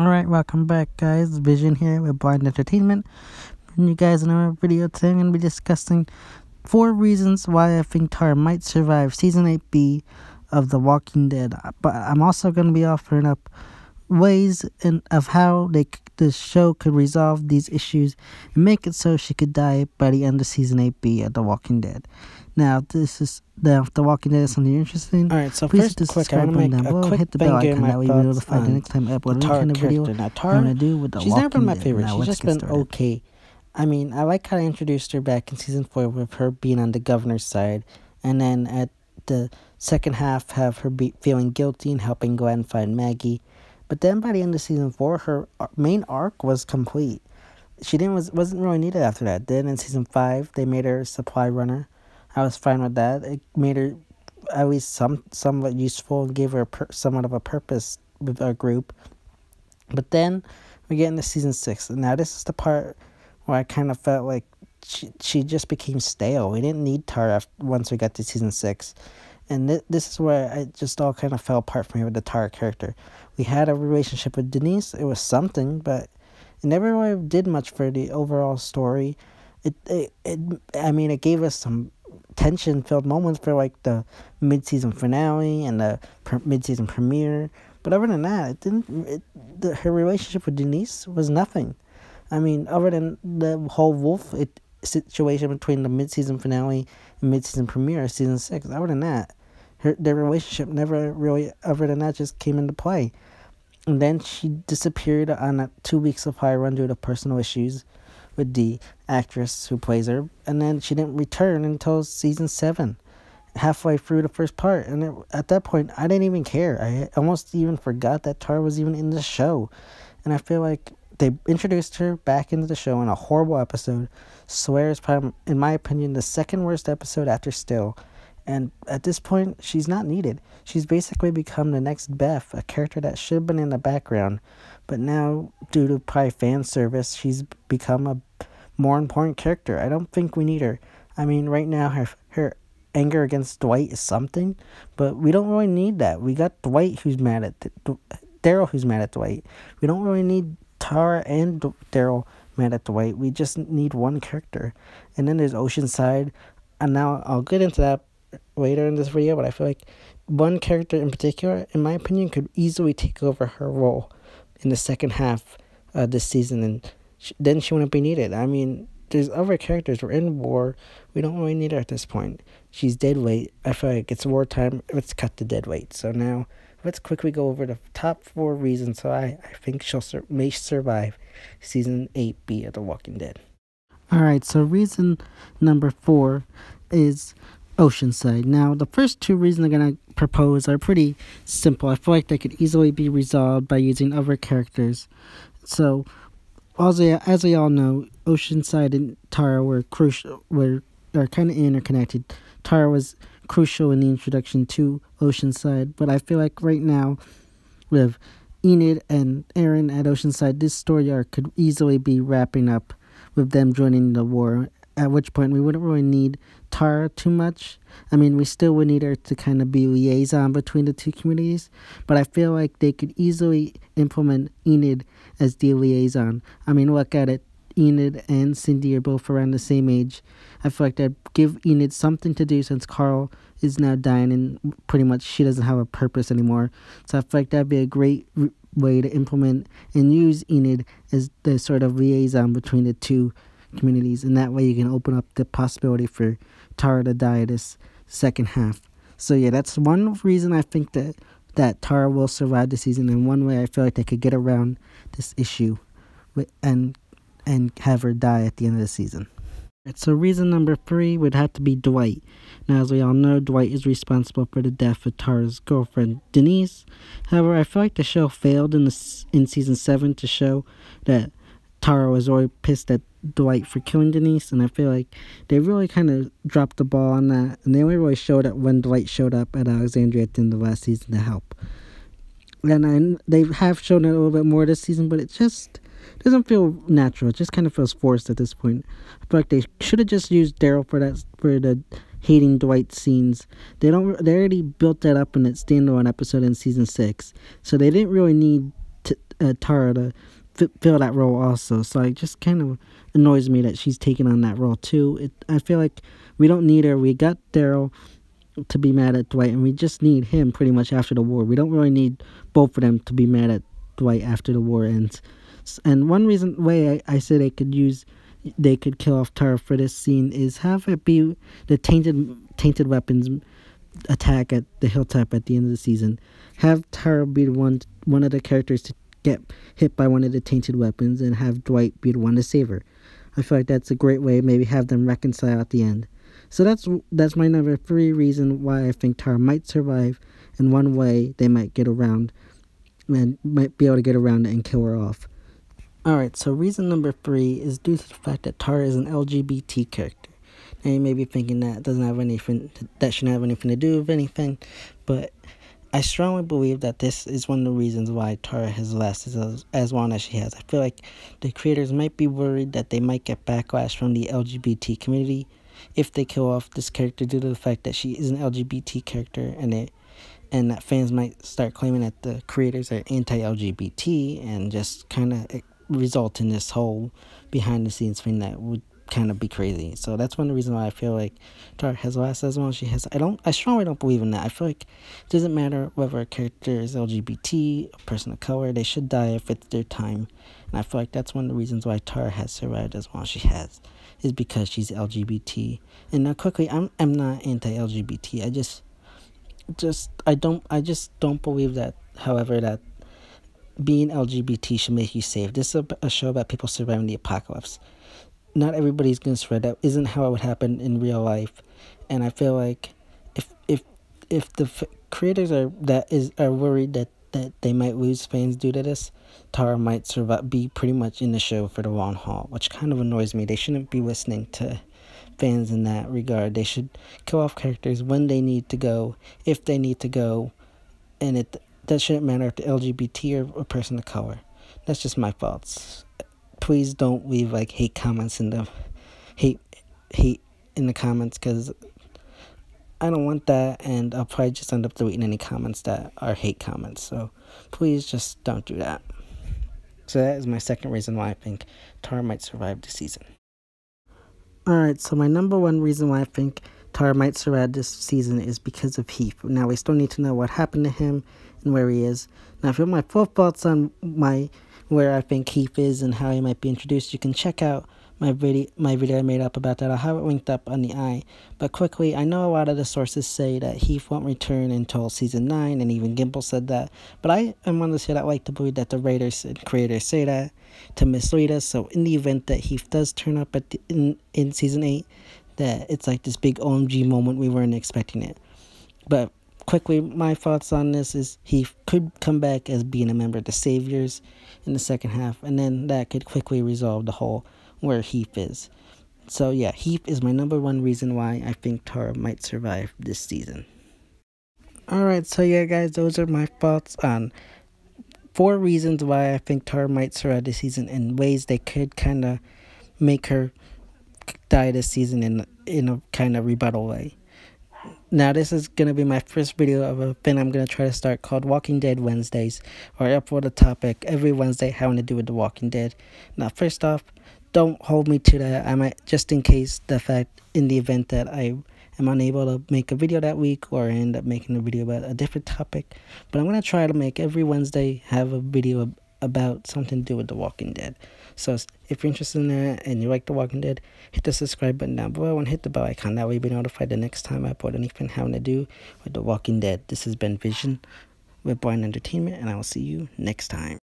Alright, welcome back, guys. Vision here with Blind Entertainment. Bringing you guys another video today. I'm going to be discussing 4 reasons why I think Tara might survive Season 8B of The Walking Dead. But I'm also going to be offering up ways of how the show could resolve these issues and make it so she could die by the end of Season 8B of The Walking Dead. Now, this is The Walking Dead is something interesting. Alright, so please first, quick, I want to make a quick hit the bell finger in icon, my that way you'll be able to thoughts find the on next time I upload the any Tara kind of video character. Now, I'm Tara, going to do with The she's never Walking been my Dead. favorite. Now, She's let's just get been started. okay. I mean, I like how I introduced her back in Season 4 with her being on the governor's side, and then at the second half have her feeling guilty and helping go out and find Maggie. But then by the end of Season 4, her main arc was complete. She wasn't really needed after that. Then in Season 5, they made her a supply runner. I was fine with that. It made her at least somewhat useful and gave her somewhat of a purpose with our group. But then we get into Season 6. And now this is the part where I kind of felt like she just became stale. We didn't need Tara once we got to Season 6. And this is where it just all kind of fell apart for me with the Tara character. We had a relationship with Denise. It was something, but it never really did much for the overall story. It gave us some tension-filled moments for like the mid-season finale and the mid-season premiere. But other than that, her relationship with Denise was nothing. I mean, other than the whole Wolf situation between the mid-season finale and mid-season premiere of Season 6, other than that, their relationship never really, other than that, just came into play. And then she disappeared on a 2-week supply run due to personal issues with the actress who plays her. And then she didn't return until Season 7, halfway through the first part. And at that point, I didn't even care. I almost even forgot that Tara was even in the show. And I feel like they introduced her back into the show in a horrible episode. Swear is probably, in my opinion, the second worst episode after Still. And at this point, she's not needed. She's basically become the next Beth, a character that should have been in the background. But now, due to probably fan service, she's become a more important character. I don't think we need her. I mean, right now, her anger against Dwight is something, but we don't really need that. We got Dwight who's mad at Daryl who's mad at Dwight. We don't really need Tara and Daryl mad at Dwight. We just need one character. And then there's Oceanside, and now I'll get into that later in this video, but I feel like one character in particular, in my opinion, could easily take over her role in the second half of this season, and then she wouldn't be needed. I mean, there's other characters. We're in war. We don't really need her at this point. She's dead weight. I feel like it's wartime. Let's cut the dead weight. So now, let's quickly go over the top 4 reasons so I think she'll may survive Season 8B of The Walking Dead. Alright, so reason number 4 is Oceanside. Now, the first 2 reasons I'm going to propose are pretty simple. I feel like they could easily be resolved by using other characters. So, as we all know, Oceanside and Tara were kind of interconnected. Tara was crucial in the introduction to Oceanside, but I feel like right now, with Enid and Aaron at Oceanside, this story arc could easily be wrapping up with them joining the war, at which point we wouldn't really need Tara too much. I mean, we still would need her to kind of be liaison between the two communities, but I feel like they could easily implement Enid as the liaison. I mean, look at it. Enid and Cindy are both around the same age. I feel like that'd give Enid something to do since Carl is now dying and pretty much she doesn't have a purpose anymore. So I feel like that'd be a great way to implement and use Enid as the sort of liaison between the two communities, and that way you can open up the possibility for Tara to die this second half. So yeah, that's one reason I think that Tara will survive the season, and one way I feel like they could get around this issue and have her die at the end of the season. So reason number 3 would have to be Dwight. Now, as we all know, Dwight is responsible for the death of Tara's girlfriend, Denise. However, I feel like the show failed in Season 7 to show that Tara was already pissed at Dwight for killing Denise, and I feel like they really kind of dropped the ball on that, and they only really showed it when Dwight showed up at Alexandria at the end of last season to help. And they have shown it a little bit more this season, but it just doesn't feel natural. It just kind of feels forced at this point. I feel like they should have just used Daryl for the hating Dwight scenes. They already built that up in that standalone episode in Season 6, so they didn't really need Tara to fill that role also. So it just kind of annoys me that she's taking on that role too. I feel like we don't need her. We got Daryl to be mad at Dwight, and we just need him pretty much after the war. We don't really need both of them to be mad at Dwight after the war ends. And one way I say they could kill off Tara for this scene is have it be the tainted weapons attack at the hilltop at the end of the season. Have Tara be one of the characters to get hit by one of the tainted weapons, and have Dwight be the one to save her. I feel like that's a great way. Maybe have them reconcile at the end. So that's my number 3 reason why I think Tara might survive, and one way they might get around and might be able to get around it and kill her off. Alright, so reason number 3 is due to the fact that Tara is an LGBT character. Now you may be thinking that shouldn't have anything to do with anything, but I strongly believe that this is one of the reasons why Tara has lasted as long as she has. I feel like the creators might be worried that they might get backlash from the LGBT community if they kill off this character due to the fact that she is an LGBT character, and that fans might start claiming that the creators are anti-LGBT and just kind of result in this whole behind-the-scenes thing that would kind of be crazy. So that's one of the reasons why I feel like Tara has lasted as long as she has. I strongly don't believe in that. I feel like it doesn't matter whether a character is LGBT, a person of color, they should die if it's their time. And I feel like that's one of the reasons why Tara has survived as long as she has, is because she's LGBT. And now quickly, I'm not anti-LGBT. I just don't believe that, however, that being LGBT should make you safe. This is a show about people surviving the apocalypse. Not everybody's going to survive. That isn't how it would happen in real life. And I feel like if the creators are worried that they might lose fans due to this, Tara might be pretty much in the show for the long haul, which kind of annoys me. They shouldn't be listening to fans in that regard. They should kill off characters when they need to go, if they need to go, and that shouldn't matter if they're LGBT or a person of color. That's just my thoughts. Please don't leave hate comments in the comments, because I don't want that, and I'll probably just end up deleting any comments that are hate comments. So please just don't do that. So that is my second reason why I think Tara might survive this season. Alright, so my number 1 reason why I think Tara might survive this season is because of Heath. Now, we still need to know what happened to him and where he is. Now, if you want my full thoughts on where I think Heath is and how he might be introduced, you can check out my video I made up about that. I'll have it linked up on the eye. But quickly, I know a lot of the sources say that Heath won't return until season 9, and even Gimple said that. But I am one of those that like to believe that the writers and creators say that to mislead us. So in the event that Heath does turn up in season 8, that it's like this big OMG moment, we weren't expecting it. But quickly, my thoughts on this is he could come back as being a member of the Saviors in the second half, and then that could quickly resolve the whole where Heath is. So yeah, Heath is my number 1 reason why I think Tara might survive this season. Alright, so yeah guys, those are my thoughts on 4 reasons why I think Tara might survive this season, and ways they could kind of make her die this season in a kind of rebuttal way. Now, this is going to be my first video of a thing I'm going to try to start called Walking Dead Wednesdays, or I upload a topic every Wednesday having to do with The Walking Dead. Now, first off, don't hold me to that. I might, just in case, in the event that I am unable to make a video that week, or end up making a video about a different topic. But I'm going to try to make every Wednesday have a video about something to do with The Walking Dead. So if you're interested in that and you like The Walking Dead, hit the subscribe button down below and hit the bell icon. That way you'll be notified the next time I upload anything having to do with The Walking Dead. This has been Vision with Blind Entertainment, and I will see you next time.